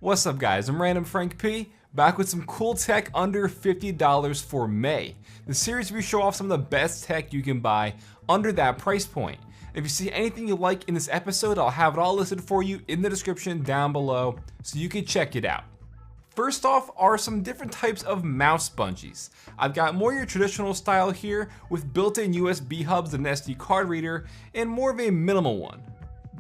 What's up guys, I'm Random Frank P, back with some cool tech under $50 for May. The series where we show off some of the best tech you can buy under that price point. If you see anything you like in this episode, I'll have it all listed for you in the description down below so you can check it out. First off are some different types of mouse bungees. I've got more your traditional style here with built-in USB hubs and an SD card reader, and more of a minimal one.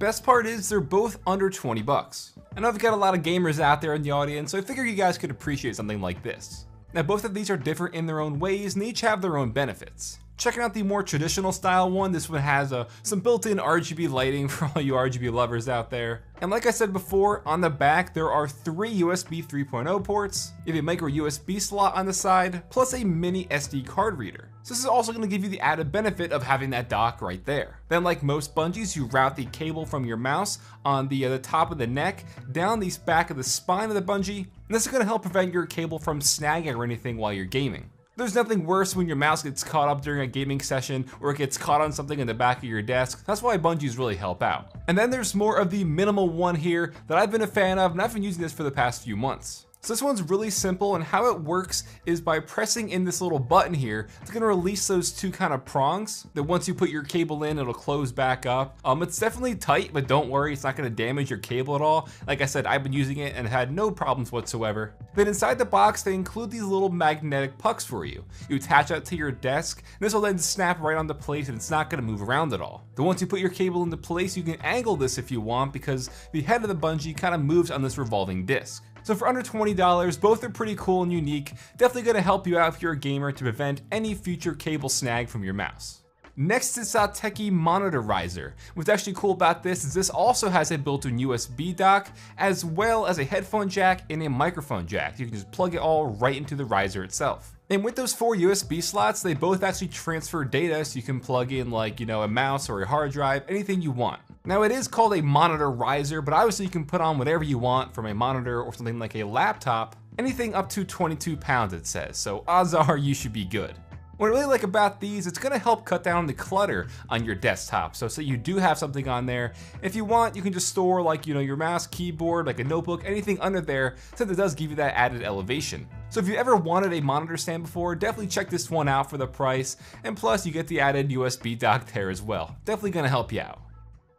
Best part is they're both under 20 bucks. I know I've got a lot of gamers out there in the audience, so I figure you guys could appreciate something like this. Now both of these are different in their own ways and each have their own benefits. Checking out the more traditional style one, this one has some built-in RGB lighting for all you RGB lovers out there. And like I said before, on the back there are 3 USB 3.0 ports, you have a micro USB slot on the side, plus a mini SD card reader. So this is also going to give you the added benefit of having that dock right there. Then like most bungees, you route the cable from your mouse on the top of the neck, down the back of the spine of the bungee, and this is going to help prevent your cable from snagging or anything while you're gaming. There's nothing worse when your mouse gets caught up during a gaming session or it gets caught on something in the back of your desk. That's why bungees really help out. And then there's more of the minimal one here that I've been a fan of, and I've been using this for the past few months. So this one's really simple, and how it works is by pressing in this little button here. It's gonna release those 2 kind of prongs that once you put your cable in, it'll close back up. It's definitely tight, but don't worry, it's not gonna damage your cable at all. Like I said, I've been using it and had no problems whatsoever. Then inside the box, they include these little magnetic pucks for you. You attach that to your desk, and this will then snap right onto place and it's not gonna move around at all. Then once you put your cable into place, you can angle this if you want because the head of the bungee kind of moves on this revolving disc. So for under $20, both are pretty cool and unique. Definitely gonna help you out if you're a gamer to prevent any future cable snag from your mouse. Next is Satechi Monitor Riser. What's actually cool about this is this also has a built-in USB dock, as well as a headphone jack and a microphone jack. You can just plug it all right into the riser itself. And with those 4 USB slots, they both actually transfer data, so you can plug in like, a mouse or a hard drive, anything you want. Now it is called a monitor riser, but obviously you can put on whatever you want from a monitor or something like a laptop, anything up to 22 pounds it says, so odds are you should be good. What I really like about these, it's gonna help cut down the clutter on your desktop. So say you do have something on there, if you want, you can just store like, your mouse, keyboard, like a notebook, anything under there, since it does give you that added elevation. So if you ever wanted a monitor stand before, definitely check this one out for the price, and plus you get the added USB dock there as well. Definitely gonna help you out.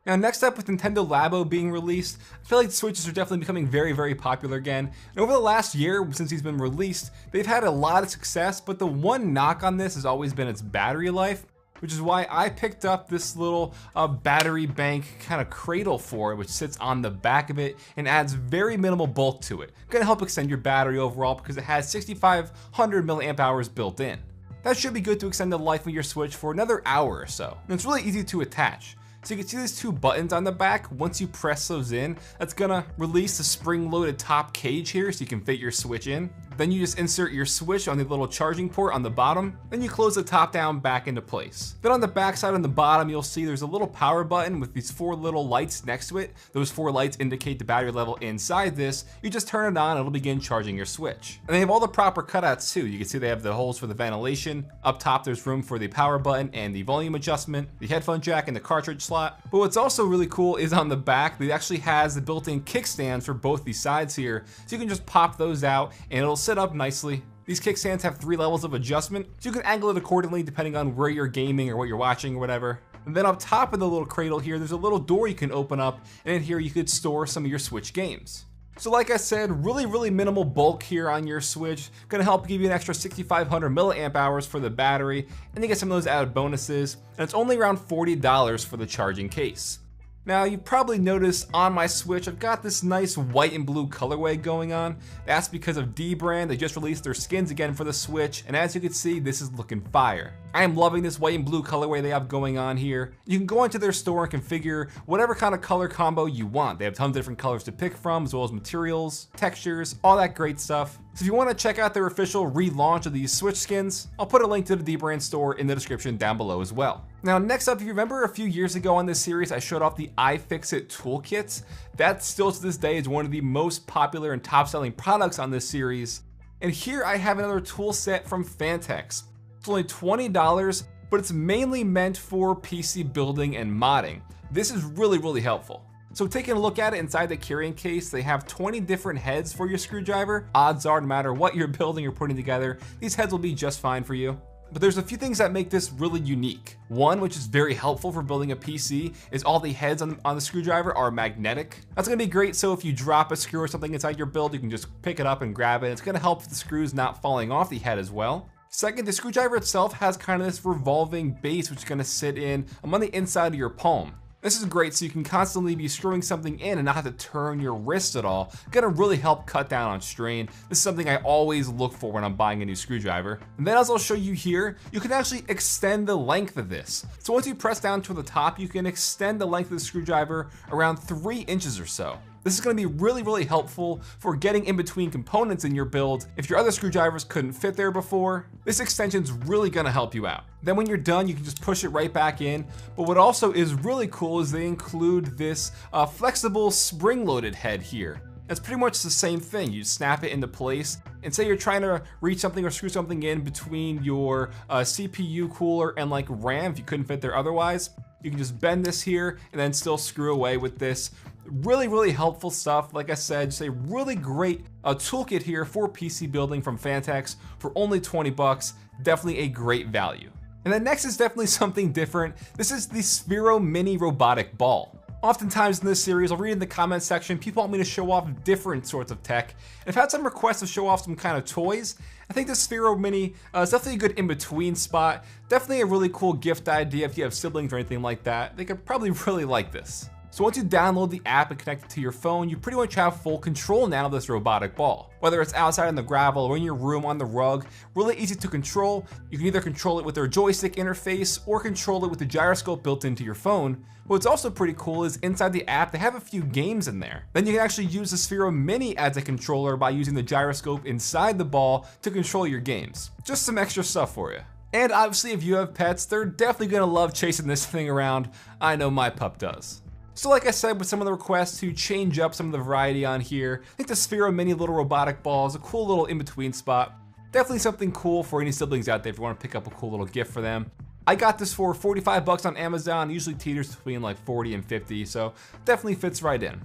Now next up, with Nintendo Labo being released, I feel like the Switches are definitely becoming very, very popular again. And over the last year, since he's been released, they've had a lot of success, but the one knock on this has always been its battery life, which is why I picked up this little battery bank kind of cradle for it, which sits on the back of it and adds very minimal bulk to it. Gonna help extend your battery overall because it has 6,500 milliamp hours built in. That should be good to extend the life of your Switch for another hour or so. And it's really easy to attach. So you can see these 2 buttons on the back. Once you press those in, that's gonna release the spring-loaded top cage here so you can fit your Switch in. Then you just insert your Switch on the little charging port on the bottom. Then you close the top down back into place. Then on the back side on the bottom, you'll see there's a little power button with these 4 little lights next to it. Those 4 lights indicate the battery level inside this. You just turn it on and it'll begin charging your Switch. And they have all the proper cutouts too. You can see they have the holes for the ventilation. Up top, there's room for the power button and the volume adjustment, the headphone jack and the cartridge slot. But what's also really cool is on the back, it actually has the built-in kickstands for both these sides here. So you can just pop those out and it'll sit up nicely. These kickstands have 3 levels of adjustment, so you can angle it accordingly depending on where you're gaming or what you're watching or whatever. And then up top of the little cradle here, there's a little door you can open up, and in here you could store some of your Switch games. So like I said, really minimal bulk here on your Switch. Gonna help give you an extra 6,500 milliamp hours for the battery, and you get some of those added bonuses, and it's only around $40 for the charging case. Now you've probably noticed on my Switch, I've got this nice white and blue colorway going on. That's because of Dbrand. They just released their skins again for the Switch, and as you can see, this is looking fire. I am loving this white and blue colorway they have going on here. You can go into their store and configure whatever kind of color combo you want. They have tons of different colors to pick from, as well as materials, textures, all that great stuff. So if you want to check out their official relaunch of these Switch skins, I'll put a link to the Dbrand store in the description down below as well. Now next up, if you remember a few years ago on this series, I showed off the iFixit toolkits. That still to this day is one of the most popular and top selling products on this series. And here I have another tool set from Phanteks. It's only $20, but it's mainly meant for PC building and modding. This is really helpful. So taking a look at it inside the carrying case, they have 20 different heads for your screwdriver. Odds are, no matter what you're building or putting together, these heads will be just fine for you. But there's a few things that make this really unique. One, which is very helpful for building a PC, is all the heads on the screwdriver are magnetic. That's gonna be great, so if you drop a screw or something inside your build, you can just pick it up and grab it. It's gonna help with the screws not falling off the head as well. Second, the screwdriver itself has kind of this revolving base, which is gonna sit in on the inside of your palm. This is great so you can constantly be screwing something in and not have to turn your wrist at all. Gonna really help cut down on strain. This is something I always look for when I'm buying a new screwdriver. And then as I'll show you here, you can actually extend the length of this. So once you press down to the top, you can extend the length of the screwdriver around 3 inches or so. This is gonna be really helpful for getting in between components in your build. If your other screwdrivers couldn't fit there before, this extension's really gonna help you out. Then when you're done, you can just push it right back in. But what also is really cool is they include this flexible spring-loaded head here. It's pretty much the same thing. You snap it into place, and say you're trying to reach something or screw something in between your CPU cooler and like RAM if you couldn't fit there otherwise. You can just bend this here and then still screw away with this. Really helpful stuff. Like I said, just a really great toolkit here for PC building from Phanteks for only 20 bucks. Definitely a great value. And then next is definitely something different. This is the Sphero Mini Robotic Ball. Oftentimes in this series, I'll read in the comment section, people want me to show off different sorts of tech. And I've had some requests to show off some kind of toys. I think the Sphero Mini is definitely a good in-between spot. Definitely a really cool gift idea if you have siblings or anything like that. They could probably really like this. So once you download the app and connect it to your phone, you pretty much have full control now of this robotic ball. Whether it's outside in the gravel or in your room on the rug, really easy to control. You can either control it with their joystick interface or control it with the gyroscope built into your phone. What's also pretty cool is inside the app, they have a few games in there. Then you can actually use the Sphero Mini as a controller by using the gyroscope inside the ball to control your games. Just some extra stuff for you. And obviously if you have pets, they're definitely gonna love chasing this thing around. I know my pup does. So like I said, with some of the requests to change up some of the variety on here, I think the Sphero Mini little robotic ball is a cool little in-between spot. Definitely something cool for any siblings out there if you want to pick up a cool little gift for them. I got this for 45 bucks on Amazon, usually teeters between like 40 and 50, so definitely fits right in.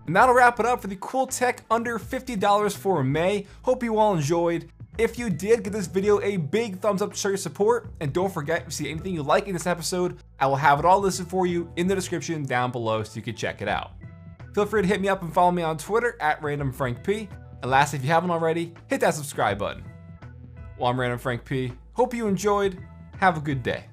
And that'll wrap it up for the cool tech under $50 for May. Hope you all enjoyed. If you did, give this video a big thumbs up to show your support, and don't forget, if you see anything you like in this episode, I will have it all listed for you in the description down below so you can check it out. Feel free to hit me up and follow me on Twitter at RandomFrankP. And lastly, if you haven't already, hit that subscribe button. Well, I'm Random Frank P. Hope you enjoyed. Have a good day.